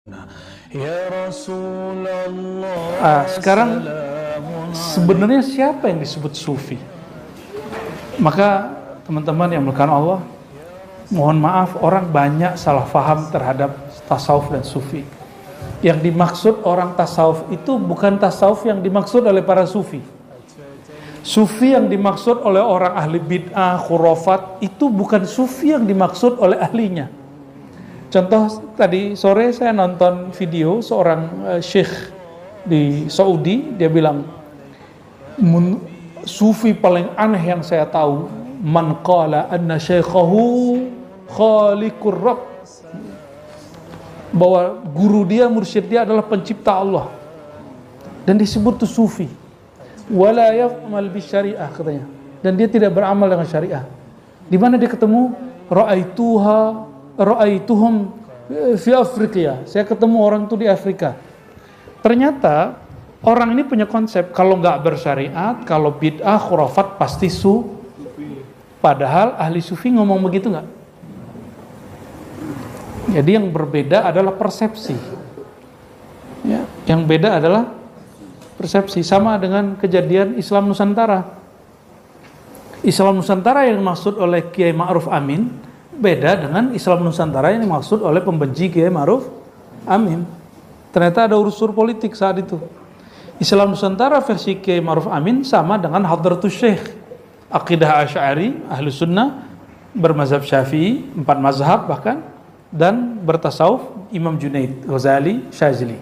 Ya Rasulullah. Sekarang sebenarnya siapa yang disebut sufi? Maka teman-teman yang melakukan Allah, mohon maaf, orang banyak salah faham terhadap tasawuf dan sufi. Yang dimaksud orang tasawuf itu bukan tasawuf yang dimaksud oleh para sufi. Sufi yang dimaksud oleh orang ahli bid'ah, khurafat, itu bukan sufi yang dimaksud oleh ahlinya. Contoh, tadi sore saya nonton video seorang syekh di Saudi, dia bilang, sufi paling aneh yang saya tahu, man qala anna syekhahu khaliqur rabb, bahwa guru dia, mursyid dia adalah pencipta Allah, dan disebut itu sufi. Wala ya'mal bisyariah, katanya, dan dia tidak beramal dengan syariah. Di mana dia ketemu? Ra'aituhum fi Afrika. Saya ketemu orang itu di Afrika. Ternyata orang ini punya konsep, kalau nggak bersyariat, kalau bid'ah, khurafat, pasti padahal ahli sufi ngomong begitu nggak? Jadi yang berbeda adalah persepsi. Ya, yang beda adalah persepsi. Sama dengan kejadian Islam Nusantara. Islam Nusantara yang dimaksud oleh Kiai Ma'ruf Amin beda dengan Islam Nusantara yang dimaksud oleh pembenci Kiai Ma'ruf Amin. Ternyata ada unsur politik saat itu. Islam Nusantara versi Kiai Ma'ruf Amin sama dengan Hadratus Syekh, akidah Asy'ari, ahlu sunnah, bermazhab Syafi'i, 4 mazhab bahkan, dan bertasawuf Imam Junaid, Ghazali, Syazili.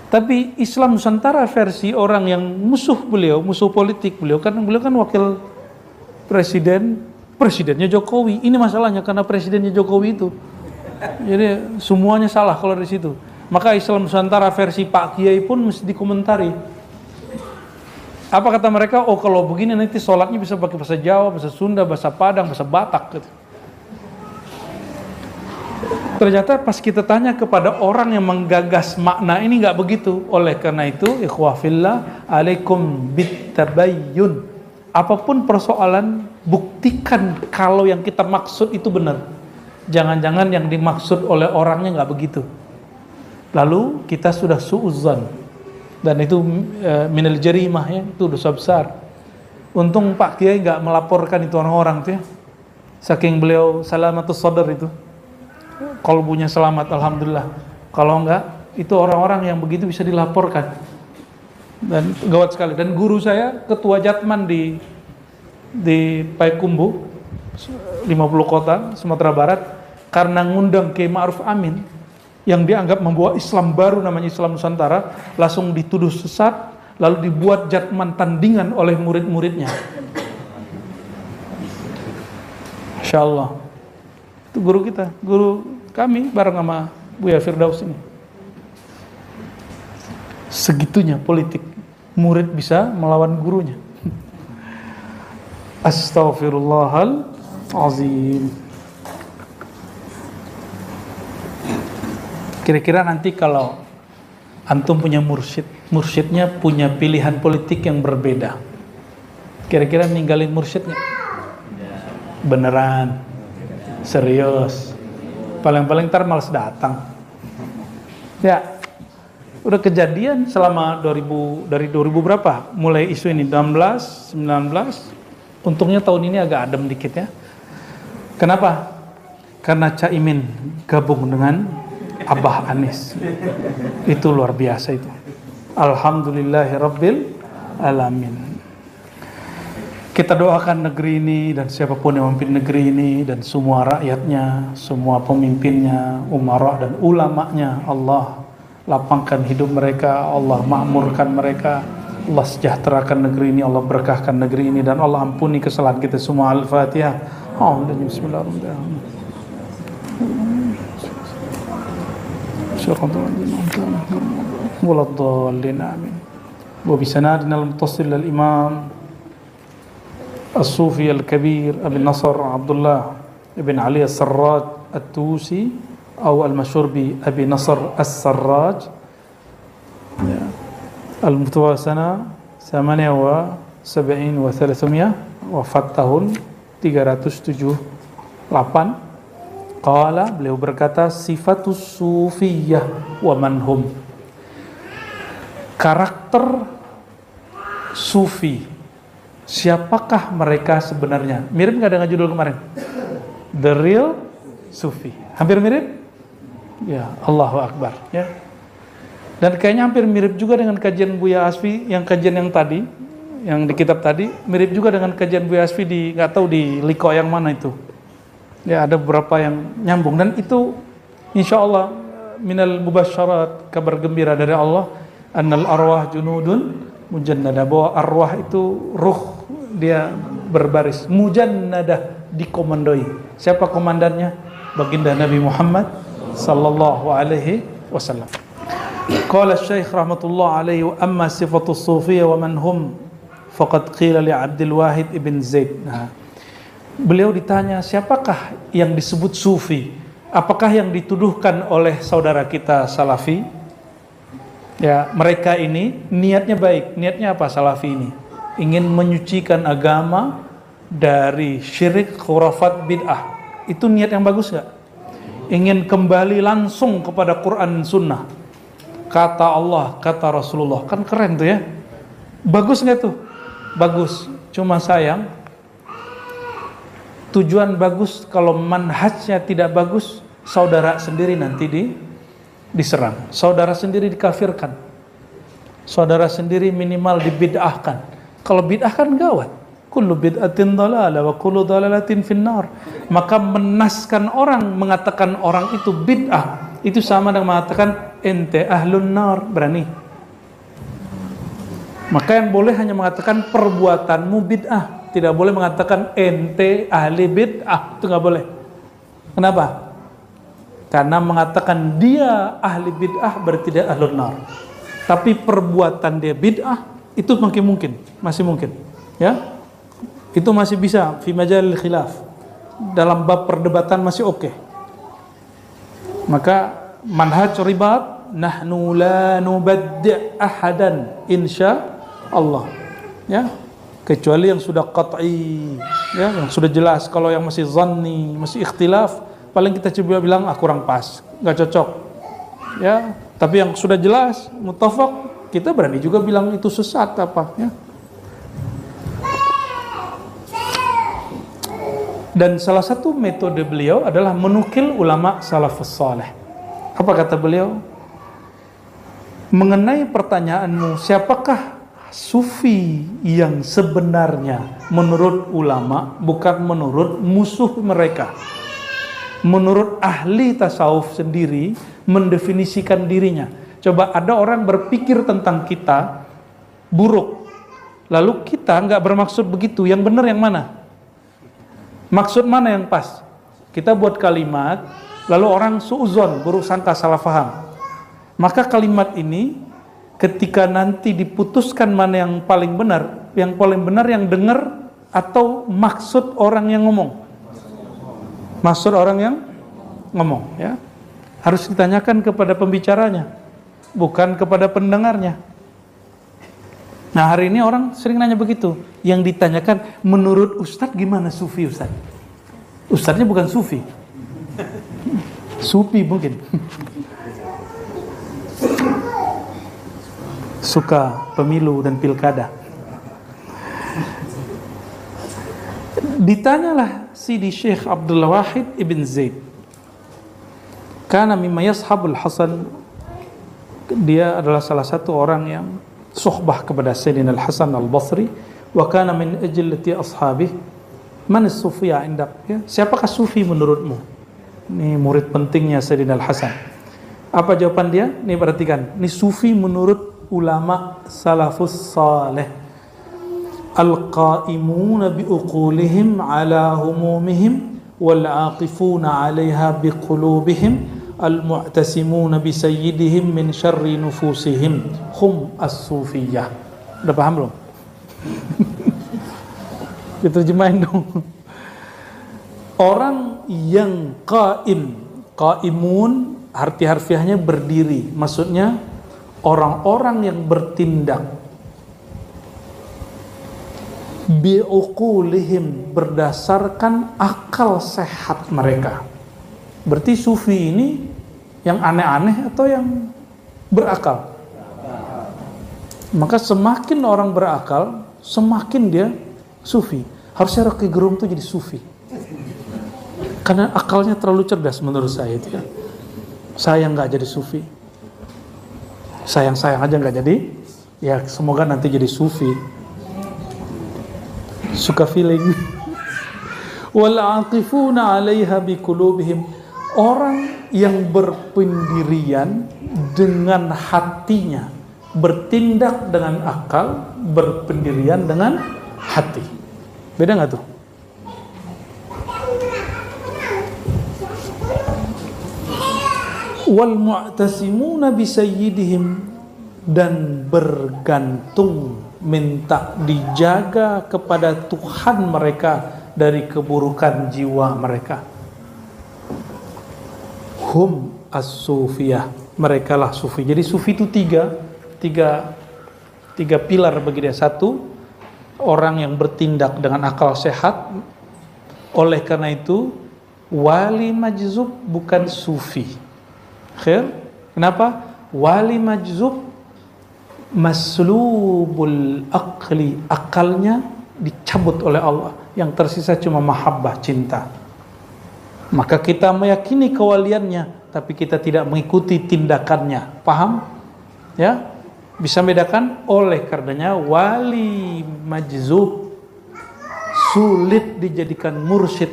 Tapi Islam Nusantara versi orang yang musuh beliau, musuh politik beliau, kan beliau kan wakil presidennya Jokowi. Ini masalahnya karena presidennya Jokowi itu. Jadi semuanya salah kalau di situ. Maka Islam Nusantara versi Pak Kiai pun mesti dikomentari. Apa kata mereka? Oh, kalau begini nanti sholatnya bisa pakai bahasa Jawa, bahasa Sunda, bahasa Padang, bahasa Batak gitu. Ternyata pas kita tanya kepada orang yang menggagas makna ini nggak begitu. Oleh karena itu, ikhwah fillah, alaikum bitabayyun. Apapun persoalan, buktikan kalau yang kita maksud itu benar. Jangan-jangan yang dimaksud oleh orangnya nggak begitu. Lalu kita sudah su'uzzan, dan itu minal jarimah, ya, itu dosa besar. Untung Pak Kiai nggak melaporkan itu orang-orang tuh, ya. Saking beliau salamatus sadar itu, qalbunya selamat, alhamdulillah. Kalau enggak, itu orang-orang yang begitu bisa dilaporkan. Dan gawat sekali. Dan guru saya ketua Jatman di Payakumbuh, 50 kota Sumatera Barat, karena ngundang Kiai Ma'ruf Amin yang dianggap membawa Islam baru namanya Islam Nusantara, langsung dituduh sesat, lalu dibuat Jatman tandingan oleh murid-muridnya. Masya Allah. Itu guru kita, guru kami bareng sama Buya Firdaus ini. Segitunya politik, murid bisa melawan gurunya. Astaghfirullahalazim. Kira-kira nanti kalau antum punya mursyidnya punya pilihan politik yang berbeda, kira-kira ninggalin mursyidnya? Beneran? Serius? Paling-paling ntar malas datang. Ya, udah kejadian selama dari 2000 berapa? Mulai isu ini 16, 19. Untungnya tahun ini agak adem dikit, ya. Kenapa? Karena Caimin gabung dengan Abah Anies. Itu luar biasa itu. Alhamdulillahirabbil alamin. Kita doakan negeri ini dan siapapun yang memimpin negeri ini dan semua rakyatnya, semua pemimpinnya, umarah dan ulamanya, Allah lapangkan hidup mereka, Allah makmurkan mereka, Allah sejahterakan negeri ini, Allah berkahkan negeri ini, dan Allah ampuni kesalahan kita semua. Al-Fatihah. Bismillahirrahmanirrahim. Waladhdallin, amin. Wa bisanadina al-muttasil al-imam الصوفي الكبير أبي النصر عبد الله بن علي السراج التوسي أو المشهور بأبي نصر السراج، المتوفى سنة 78 و300، wafat tahun 378, Qala, beliau berkata, sifatus sufiyah wa manhum. Karakter sufi, siapakah mereka sebenarnya? Mirip nggak dengan judul kemarin? The Real Sufi. Hampir mirip? Ya, Allahu Akbar. Ya. Dan kayaknya hampir mirip juga dengan kajian Buya Asfi, yang kajian yang tadi, yang di kitab tadi, mirip juga dengan kajian Buya Asfi di, nggak tahu di Liko yang mana itu. Ya, ada beberapa yang nyambung, dan itu insya Allah minal mubasyarat, kabar gembira dari Allah, annal arwah junudun mujannada, bahwa arwah itu ruh, dia berbaris mujannadah, dikomandoi. Siapa komandannya? Baginda Nabi Muhammad sallallahu alaihi wasallam. Qala Syekh rahmatullah alaihi, amma sifatus sufiyya wa man hum faqad qila li Abdul Wahid ibn Zaid. Nah, beliau ditanya, siapakah yang disebut sufi? Apakah yang dituduhkan oleh saudara kita Salafi? Ya, mereka ini niatnya baik. Niatnya apa Salafi ini? Ingin menyucikan agama dari syirik, khurafat, bid'ah. Itu niat yang bagus gak? Ingin kembali langsung kepada Quran Sunnah, kata Allah, kata Rasulullah. Kan keren tuh ya. Bagus gak tuh? Bagus. Cuma sayang, tujuan bagus, kalau manhajnya tidak bagus, saudara sendiri nanti diserang, saudara sendiri dikafirkan, saudara sendiri minimal dibid'ahkan. Kalau bid'ah kan gawat. Kullu bid'atin dhalalah wa kullu dhalalatin finnar. Maka menaskan orang, mengatakan orang itu bid'ah, itu sama dengan mengatakan ente ahlun nar. Berani. Maka yang boleh hanya mengatakan perbuatanmu bid'ah, tidak boleh mengatakan ente ahli bid'ah. Itu gak boleh. Kenapa? Karena mengatakan dia ahli bid'ah berarti dia ahlun nar. Tapi perbuatan dia bid'ah, itu masih mungkin. Ya, itu masih bisa fi majalil khilaf, dalam bab perdebatan masih oke. Maka manhaj ribat, nahnu la nubaddi' ahadan insya Allah, ya, kecuali yang sudah qat'i, ya, yang sudah jelas. Kalau yang masih zanni, masih ikhtilaf, paling kita coba bilang kurang pas, nggak cocok, ya. Tapi yang sudah jelas muttafaq, kita berani juga bilang itu sesat apa, ya. Dan salah satu metode beliau adalah menukil ulama salafus saleh. Apa kata beliau? Mengenai pertanyaanmu, siapakah sufi yang sebenarnya menurut ulama, bukan menurut musuh mereka. Menurut ahli tasawuf sendiri mendefinisikan dirinya. Coba ada orang berpikir tentang kita buruk, lalu kita nggak bermaksud begitu. Yang benar yang mana? Maksud mana yang pas? Kita buat kalimat, lalu orang suuzon, buruk sangka, salah faham. Maka kalimat ini ketika nanti diputuskan mana yang paling benar yang dengar atau maksud orang yang ngomong? Maksud orang yang ngomong, ya. Harus ditanyakan kepada pembicaranya, bukan kepada pendengarnya. Nah, hari ini orang sering nanya begitu. Yang ditanyakan, menurut Ustadz gimana sufi Ustadz? Ustadznya bukan sufi. Sufi mungkin. Suka pemilu dan pilkada. Ditanyalah Sidi Syekh Abdul Wahid ibn Zaid. Karena mimma yashabul Hasan, dia adalah salah satu orang yang suhbah kepada Sayyidina Al-Hasan Al-Basri, wa kana min ajillati ashabih. Man as-sufiyya indak, ya? Siapakah sufi menurutmu? Ini murid pentingnya Sayyidina Al-Hasan. Apa jawaban dia? Nih perhatikan. Ini sufi menurut ulama salafus saleh. Al-qa'imuna biuqulihim ala humumihim wal-aqifuna 'alaiha biqulubihim al-mu'tasimuna bi sayyidihim min syarri nufusihim hum as-sufiyyah. Udah paham belum? Diterjemahin dong. Orang yang qaimun arti harfiahnya berdiri, maksudnya orang-orang yang bertindak biuqulihim berdasarkan akal sehat mereka. Berarti sufi ini yang aneh-aneh atau yang berakal? Maka semakin orang berakal, semakin dia sufi. Harusnya Rocky Gerung tuh jadi sufi. Karena akalnya terlalu cerdas menurut saya itu ya. Saya nggak jadi sufi. Sayang-sayang aja nggak jadi. Ya semoga nanti jadi sufi. Suka feeling. Wal aqifuna 'alaiha biqulubihim. Orang yang berpendirian dengan hatinya, bertindak dengan akal, berpendirian dengan hati. Beda nggak tuh? Wal mu'tasimuna bisayyidihim, dan bergantung, minta dijaga kepada Tuhan mereka dari keburukan jiwa mereka. Hum as-sufiyah, mereka lah sufi. Jadi sufi itu tiga pilar bagi dia. Satu, orang yang bertindak dengan akal sehat. Oleh karena itu wali majzub bukan sufi. Khair? Kenapa? Wali majzub maslubul aqli, akalnya dicabut oleh Allah, yang tersisa cuma mahabbah, cinta. Maka kita meyakini kewaliannya, tapi kita tidak mengikuti tindakannya. Paham? Ya? Bisa bedakan? Oleh karenanya wali majzub sulit dijadikan mursyid.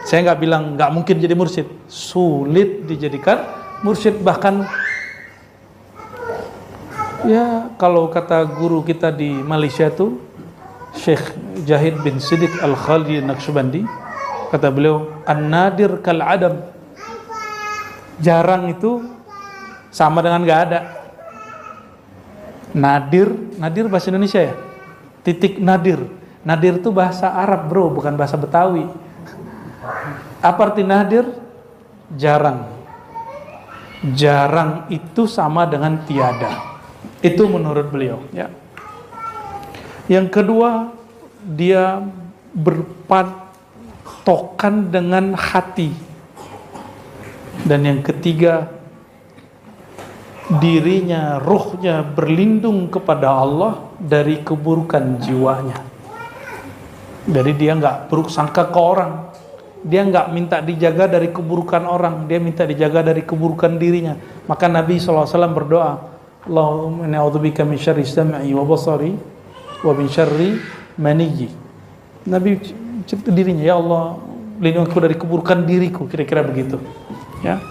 Saya nggak bilang nggak mungkin jadi mursyid, sulit dijadikan mursyid. Bahkan ya kalau kata guru kita di Malaysia tuh Syekh Jahid bin Siddiq Al-Khalidi Naqsyabandi, kata beliau, an-nadir kal adam, jarang itu sama dengan nggak ada. Nadir bahasa Indonesia ya, titik nadir. Nadir itu bahasa Arab bro, bukan bahasa Betawi. Apa arti nadir? Jarang. Jarang itu sama dengan tiada. Itu menurut beliau ya. Yang kedua, dia berpatokan dengan hati. Dan yang ketiga, dirinya, ruhnya berlindung kepada Allah dari keburukan jiwanya. Jadi dia nggak buruk sangka ke orang. Dia nggak minta dijaga dari keburukan orang, dia minta dijaga dari keburukan dirinya. Maka Nabi SAW berdoa, Allahumma inni a'udzubika min syarri sam'i wa basari wa min syarri maniyyi. Nabi cerita dirinya, ya Allah, lindungiku dari keburukan diriku, kira-kira begitu. Ya.